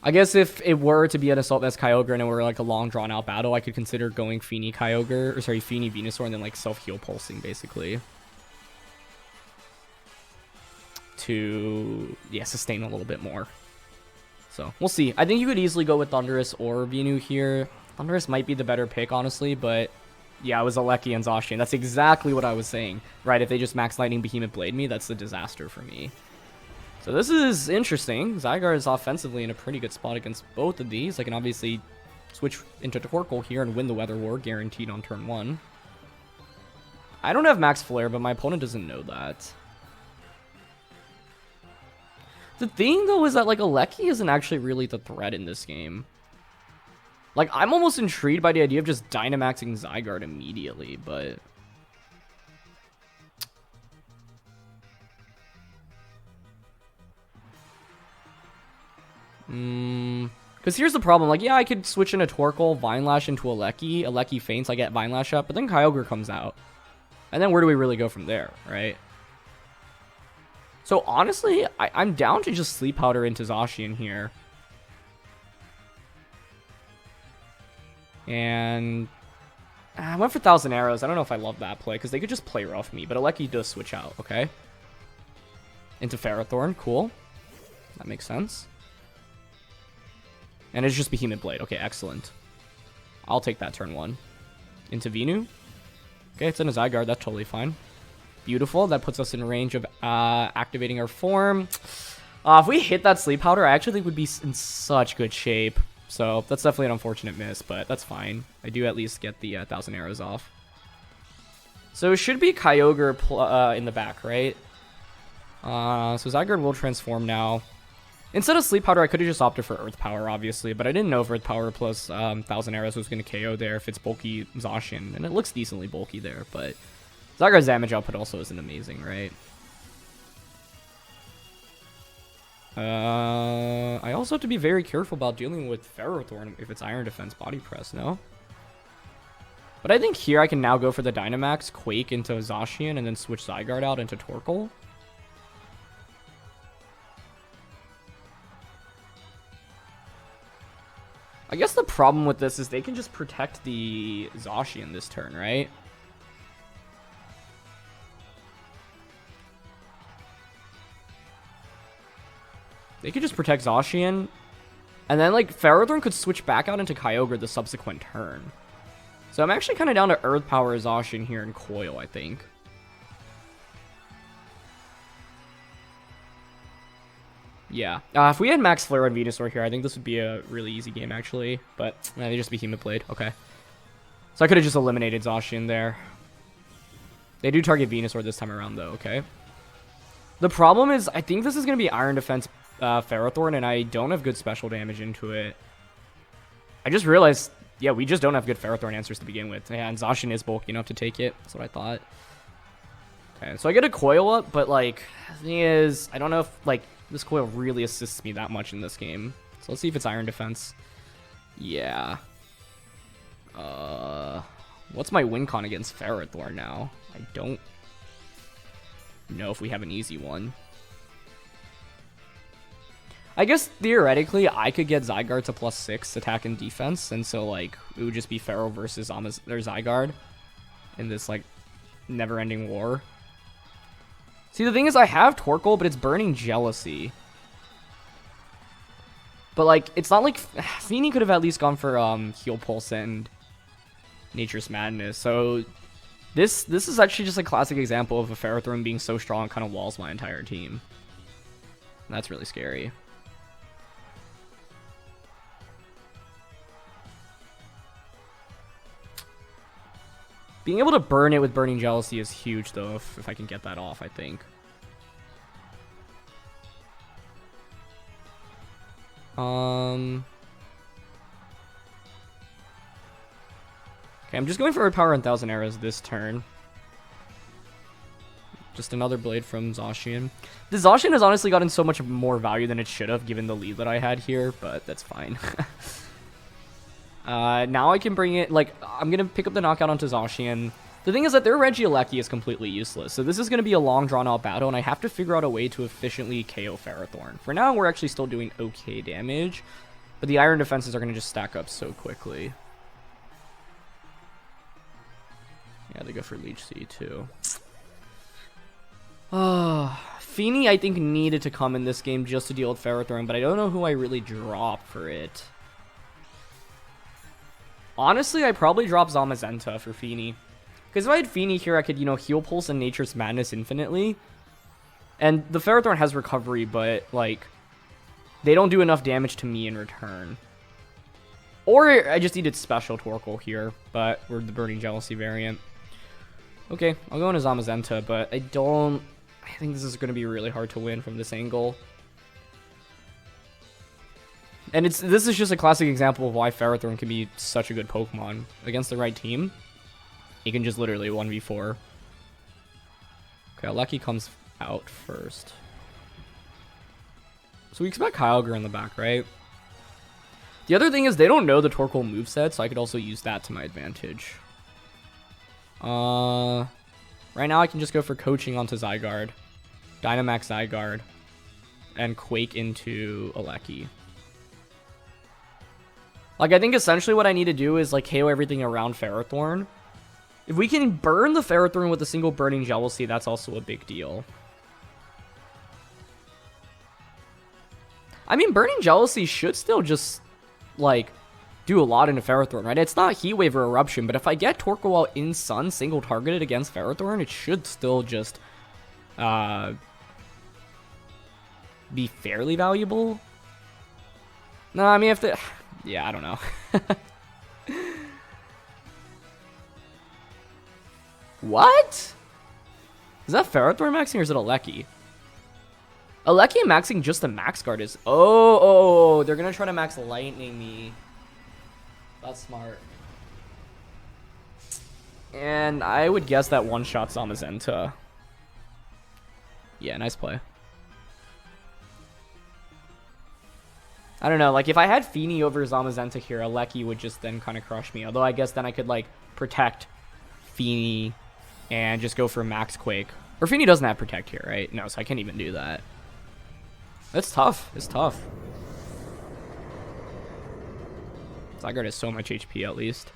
I guess if it were to be an Assault Vest Kyogre and it were like a long drawn out battle, I could consider going Fini Kyogre, or sorry, Fini Venusaur, and then like self-heal pulsing basically. To, yeah, sustain a little bit more. So, we'll see. I think you could easily go with Thundurus or Venu here. Thundurus might be the better pick, honestly, but yeah, it was Regieleki and Zacian. That's exactly what I was saying, right? If they just Max Lightning Behemoth Blade me, that's a disaster for me. So this is interesting. Zygarde is offensively in a pretty good spot against both of these. I can obviously switch into Torkoal here and win the Weather War, guaranteed on turn 1. I don't have Max Flare, but my opponent doesn't know that. The thing, though, is that, like, Regieleki isn't actually really the threat in this game. Like, I'm almost intrigued by the idea of just Dynamaxing Zygarde immediately, but... Because here's the problem. Like, yeah, I could switch into Torkoal, Vine Lash into Regieleki. Regieleki faints, I get Vine Lash up, but then Kyogre comes out. And then where do we really go from there, right? So, honestly, I'm down to just Sleep Powder into Zacian here. And I went for 1,000 Arrows. I don't know if I love that play, because they could just play rough me, but Regieleki does switch out, okay? Into Ferrothorn, cool. That makes sense. And it's just Behemoth Blade. Okay, excellent. I'll take that turn 1. Into Venu. Okay, it's in a Zygarde. That's totally fine. Beautiful. That puts us in range of activating our form. If we hit that Sleep Powder, I actually think we'd be in such good shape. So that's definitely an unfortunate miss, but that's fine. I do at least get the 1,000 Arrows off. So it should be Kyogre in the back, right? So Zygarde will transform now. Instead of Sleep Powder, I could have just opted for Earth Power, obviously, but I didn't know if Earth Power plus 1,000 Arrows was going to KO there if it's bulky Zacian, and it looks decently bulky there, but Zygarde's damage output also isn't amazing, right? I also have to be very careful about dealing with Ferrothorn if it's Iron Defense Body Press, no? But I think here I can now go for the Dynamax, Quake into Zacian, and then switch Zygarde out into Torkoal. I guess the problem with this is they can just protect the Zacian this turn, right? They could just protect Zacian, and then, like, Ferrothorn could switch back out into Kyogre the subsequent turn. So I'm actually kind of down to Earth Power Zacian here and Coil, I think. Yeah. If we had Max Flare on Venusaur here, I think this would be a really easy game, actually. But they just Behemoth Blade. Okay. So I could have just eliminated Zacian there. They do target Venusaur this time around, though. Okay. The problem is, I think this is going to be Iron Defense Ferrothorn, and I don't have good special damage into it. I just realized, yeah, we just don't have good Ferrothorn answers to begin with. Yeah, and Zacian is bulky enough to take it. That's what I thought. Okay, so I get a Coil up, but, like, the thing is, I don't know if, like, this Coil really assists me that much in this game. So let's see if it's Iron Defense. Yeah. What's my win con against Ferrothorn now? I don't know if we have an easy one. I guess theoretically I could get Zygarde to +6 attack and defense, and so like it would just be Ferro versus Zygarde in this like never-ending war. See, the thing is, I have Torkoal, but it's burning Jealousy. But like, it's not like Feeny could have at least gone for Heal Pulse and Nature's Madness. So this is actually just a classic example of a Ferrothorn being so strong, it kind of walls my entire team. That's really scary. Being able to burn it with Burning Jealousy is huge, though, if I can get that off, I think. Okay, I'm just going for a Power and 1000 Arrows this turn. Just another Blade from Zacian. The Zacian has honestly gotten so much more value than it should have, given the lead that I had here, but that's fine. Now I can bring it, like, I'm going to pick up the knockout onto Zacian. The thing is that their Regieleki is completely useless, so this is going to be a long, drawn-out battle, and I have to figure out a way to efficiently KO Ferrothorn. For now, we're actually still doing okay damage, but the Iron defenses are going to just stack up so quickly. Yeah, they go for Leech Seed, too. Feeny, I think, needed to come in this game just to deal with Ferrothorn, but I don't know who I really drop for it. Honestly, I probably drop Zamazenta for Feeny. Because if I had Feeny here, I could, you know, Heal Pulse and Nature's Madness infinitely. And the Ferrothorn has recovery, but, like, they don't do enough damage to me in return. Or I just needed Special Torkoal here, but we're the Burning Jealousy variant. Okay, I'll go into Zamazenta, but I think this is going to be really hard to win from this angle. And this is just a classic example of why Ferrothorn can be such a good Pokemon. Against the right team, he can just literally 1v4. Okay, Lucky comes out first. So we expect Kyogre in the back, right? The other thing is they don't know the Torkoal moveset, so I could also use that to my advantage. Right now I can just go for Coaching onto Zygarde, Dynamax Zygarde, and Quake into Aleki. Like, I think essentially what I need to do is, like, KO everything around Ferrothorn. If we can burn the Ferrothorn with a single Burning Jealousy, that's also a big deal. I mean, Burning Jealousy should still just, like, do a lot into Ferrothorn, right? It's not Heat Wave or Eruption, but if I get Torkoal in Sun single targeted against Ferrothorn, it should still just be fairly valuable. No, I mean, if the... Yeah, I don't know. What? Is that Ferrothorn maxing or is it Aleki? Aleki maxing just the Max Guard is... Oh, they're going to try to max Lightning me. That's smart. And I would guess that one-shot Zamazenta. Yeah, nice play. I don't know, like, if I had Feeny over Zamazenta here, Aleki would just then kind of crush me. Although I guess then I could, like, protect Feeny and just go for Max Quake. Or Feeny doesn't have Protect here, right? No, so I can't even do that. That's tough. It's tough. Zygarde has so much HP, at least.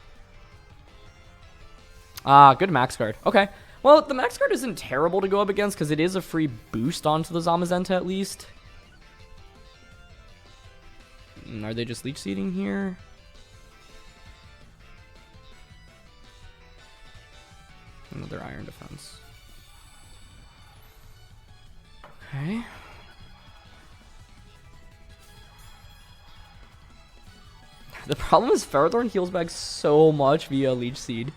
Good Max Guard. Okay. Well, the Max Guard isn't terrible to go up against, because it is a free boost onto the Zamazenta, at least. Are they just Leech Seeding here? Another Iron Defense. Okay. The problem is Ferrothorn heals back so much via Leech Seed.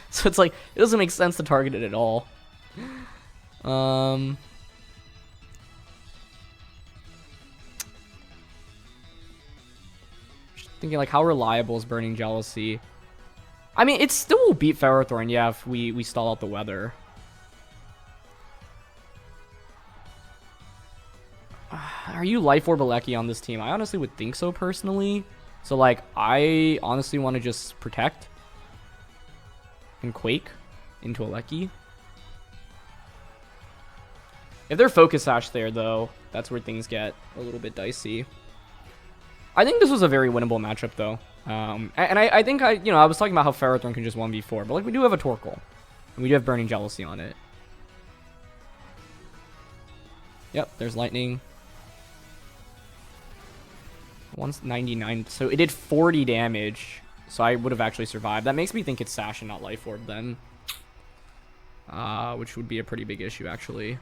So it's like, it doesn't make sense to target it at all. Just thinking like, how reliable is Burning Jealousy? I mean, it still will beat Ferrothorn, yeah, if we stall out the weather. Are you Life Orb Regieleki on this team? I honestly would think so, personally. So, like, I honestly want to just protect and Quake into Regieleki. If they're Focus Sash there, though, that's where things get a little bit dicey. I think this was a very winnable matchup, though. And I think I was talking about how Ferrothorn can just 1v4, but like we do have a Torkoal, and we do have Burning Jealousy on it. Yep, there's Lightning. 199, so it did 40 damage, so I would have actually survived. That makes me think it's Sash and not Life Orb then. Which would be a pretty big issue, actually.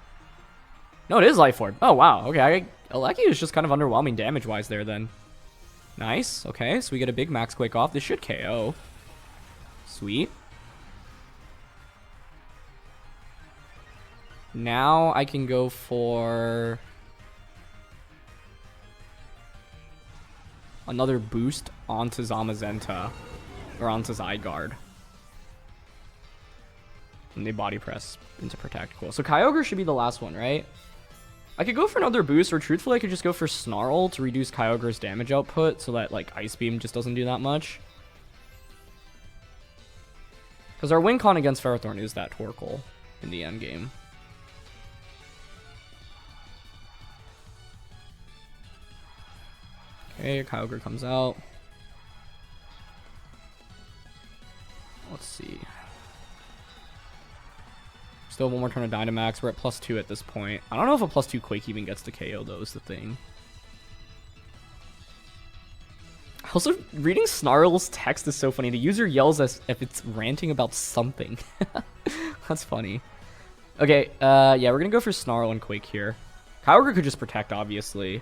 No, it is Life Orb. Oh, wow. Okay, Regieleki is just kind of underwhelming damage-wise there, then. Nice. Okay, so we get a big Max Quake off. This should KO. Sweet. Now I can go for another boost onto Zamazenta, or onto Zygarde. And they body press into Protect. Cool. So Kyogre should be the last one, right? I could go for another boost, or truthfully I could just go for Snarl to reduce Kyogre's damage output so that like Ice Beam just doesn't do that much. Because our win con against Ferrothorn is that Torkoal in the end game. Okay, Kyogre comes out. Let's see. Still one more turn of Dynamax. We're at +2 at this point. I don't know if a +2 Quake even gets to KO, though, is the thing. Also, reading Snarl's text is so funny. The user yells as if it's ranting about something. That's funny. Okay, yeah, we're gonna go for Snarl and Quake here. Kyogre could just Protect, obviously.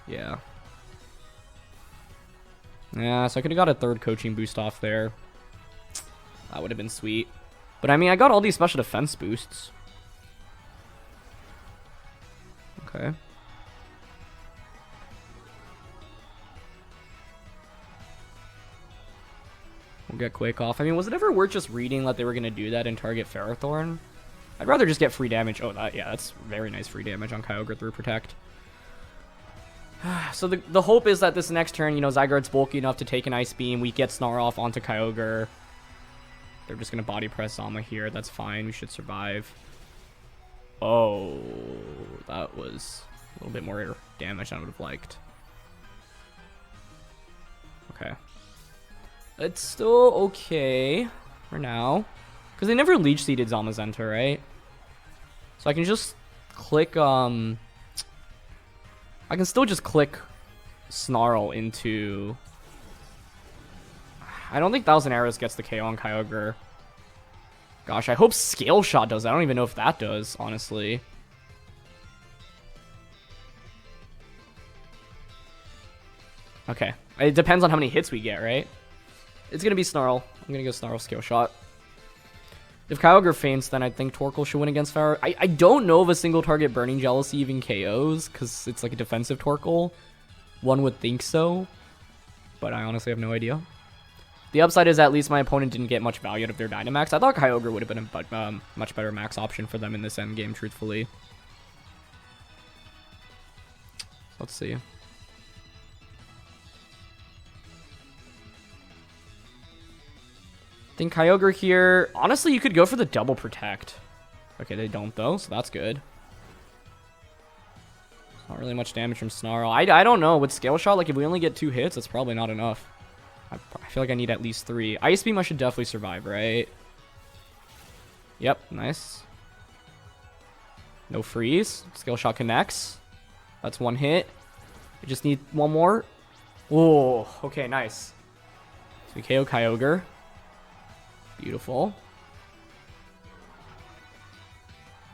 Yeah. Yeah, so I could have got a third coaching boost off there. That would have been sweet. But I mean, I got all these special defense boosts. Okay. We'll get Quake off. I mean, was it ever worth just reading that they were going to do that and target Ferrothorn? I'd rather just get free damage. Oh, yeah, that's very nice free damage on Kyogre through Protect. So the hope is that this next turn, Zygarde's bulky enough to take an Ice Beam. We get Snarl off onto Kyogre. They're just going to body press Zama here. That's fine. We should survive. Oh, that was a little bit more damage than I would have liked. Okay. It's still okay for now. Because they never Leech Seeded Zamazenta, right? So I can just click, I can still just click Snarl into... I don't think Thousand Arrows gets the KO on Kyogre. Gosh, I hope Scale Shot does. I don't even know if that does, honestly. Okay. It depends on how many hits we get, right? It's going to be Snarl. I'm going to go Snarl Scale Shot. If Kyogre faints, then I think Torkoal should win against Ferro. I don't know if a single target Burning Jealousy even KOs, because it's like a defensive Torkoal. One would think so, but I honestly have no idea. The upside is at least my opponent didn't get much value out of their Dynamax. I thought Kyogre would have been a much better max option for them in this end game, truthfully. Let's see. I think Kyogre here... Honestly, you could go for the double Protect. Okay, they don't, though, so that's good. Not really much damage from Snarl. I don't know. With Scale Shot, like, if we only get 2 hits, that's probably not enough. I feel like I need at least 3. Ice Beam I should definitely survive, right? Yep, nice. No freeze. Scale Shot connects. That's 1 hit. I just need 1 more. Oh, okay, nice. So we KO Kyogre. Beautiful.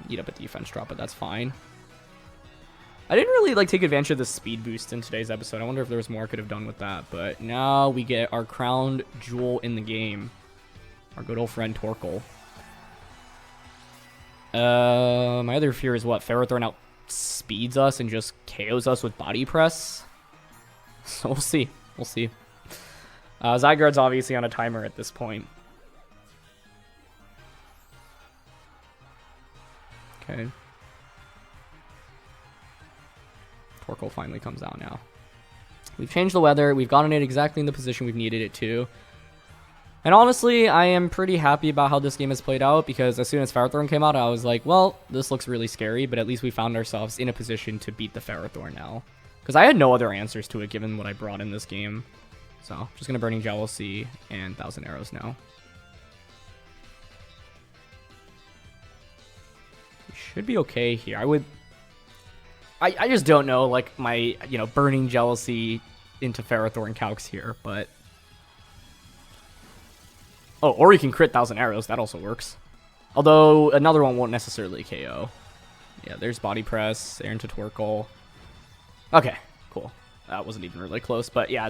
Eat up a defense drop, but that's fine. I didn't really like take advantage of the speed boost in today's episode. I wonder if there was more I could have done with that. But now we get our crowned jewel in the game. Our good old friend Torkoal. My other fear is what? Ferrothorn outspeeds us and just KOs us with body press. So we'll see. We'll see. Zygarde's obviously on a timer at this point. Okay. Torkoal finally comes out now. We've changed the weather. We've gotten it exactly in the position we've needed it to. And honestly, I am pretty happy about how this game has played out, because as soon as Ferrothorn came out, I was like, well, this looks really scary, but at least we found ourselves in a position to beat the Ferrothorn now. Because I had no other answers to it given what I brought in this game. So, just going to Burning Jealousy and 1,000 Arrows now. We should be okay here. I just don't know, like, my, Burning Jealousy into Ferrothorn calcs here, but... Oh, or you can crit 1,000 Arrows. That also works. Although, another one won't necessarily KO. Yeah, there's Body Press, there into Torkoal. Okay, cool. That wasn't even really close, but yeah.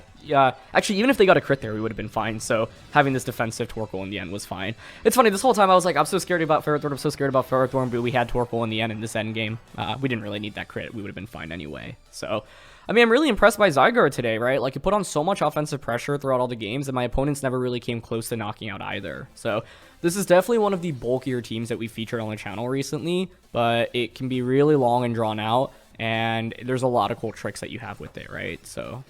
Actually, even if they got a crit there, we would have been fine, so having this defensive Torkoal in the end was fine. It's funny, this whole time I was like, I'm so scared about Ferrothorn, but we had Torkoal in the end in this end game. We didn't really need that crit. We would have been fine anyway, so... I mean, I'm really impressed by Zygarde today, right? Like, it put on so much offensive pressure throughout all the games, and my opponents never really came close to knocking out either. So, this is definitely one of the bulkier teams that we featured on the channel recently, but it can be really long and drawn out, and there's a lot of cool tricks that you have with it, right? So,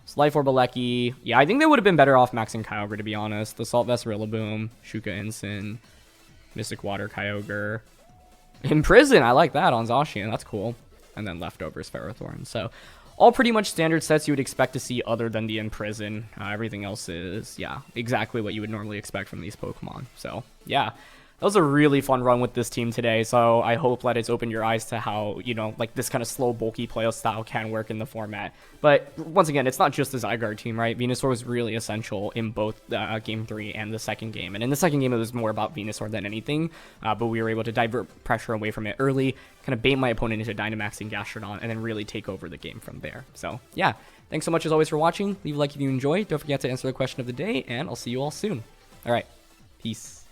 it's Life Orb Regieleki. Yeah, I think they would have been better off maxing Kyogre, to be honest. The Salt Vest Rillaboom, Shuka Incin, Mystic Water Kyogre. Imprison, I like that on Zacian, that's cool. And then Leftovers Ferrothorn, so... all pretty much standard sets you would expect to see other than the Imprison. Everything else is, yeah, exactly what you would normally expect from these Pokemon. So, yeah, that was a really fun run with this team today. So I hope that it's opened your eyes to how, like this kind of slow, bulky play style can work in the format. But once again, it's not just the Zygarde team, right? Venusaur was really essential in both Game 3 and the second game. And in the second game, it was more about Venusaur than anything. But we were able to divert pressure away from it early, kind of bait my opponent into Dynamaxing Gastrodon, and then really take over the game from there. So, yeah, thanks so much as always for watching. Leave a like if you enjoyed. Don't forget to answer the question of the day, and I'll see you all soon. All right, peace.